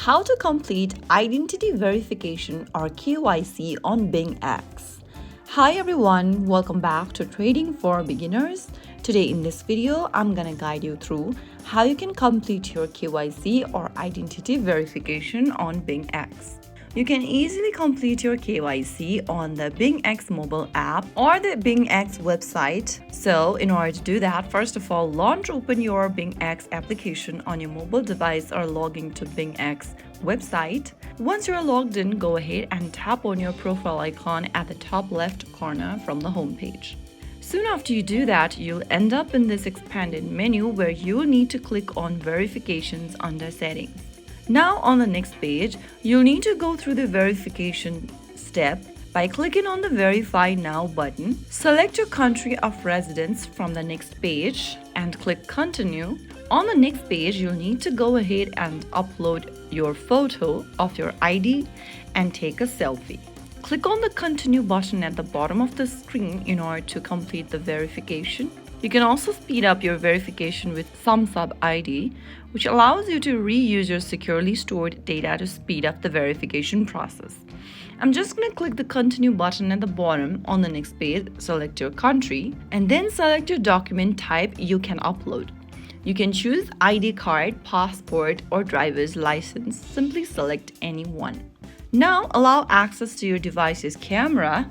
How to complete identity verification or KYC on BingX. Hi everyone, welcome back to Trading for Beginners. Today in this video, I'm gonna guide you through how you can complete your KYC or identity verification on BingX. You can easily complete your KYC on the BingX mobile app or the BingX website. So in order to do that, first of all, open your BingX application on your mobile device or log into BingX website. Once you're logged in, go ahead and tap on your profile icon at the top left corner from the home page. Soon after you do that, you'll end up in this expanded menu where you'll need to click on Verifications under Settings. Now on the next page, you'll need to go through the verification step by clicking on the Verify Now button. Select your country of residence from the next page and click Continue. On the next page, you'll need to go ahead and upload your photo of your ID and take a selfie. Click on the Continue button at the bottom of the screen in order to complete the verification. You can also speed up your verification with Thumbs Up ID, which allows you to reuse your securely stored data to speed up the verification process. I'm just going to click the Continue button at the bottom on the next page, select your country, and then select your document type you can upload. You can choose ID card, passport, or driver's license. Simply select any one. Now allow access to your device's camera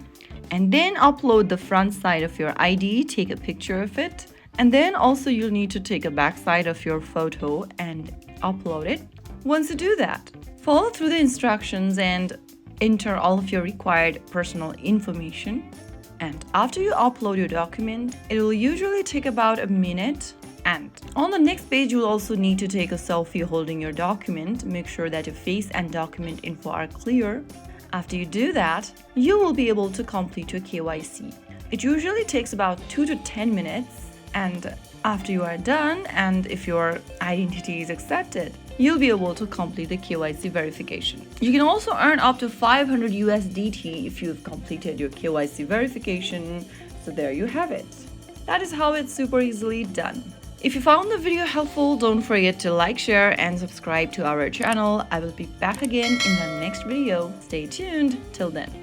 and then upload the front side of your ID, take a picture of it, and then also you'll need to take a back side of your photo and upload it. Once you do that, follow through the instructions and enter all of your required personal information. And after you upload your document, it will usually take about a minute. And on the next page, you'll also need to take a selfie holding your document. Make sure that your face and document info are clear. After you do that, you will be able to complete your KYC. It usually takes about 2 to 10 minutes, and after you are done and if your identity is accepted, you'll be able to complete the KYC verification. You can also earn up to 500 USDT if you've completed your KYC verification. So there you have it. That is how it's super easily done. If you found the video helpful, don't forget to like, share, and subscribe to our channel. I will be back again in the next video. Stay tuned. Till then.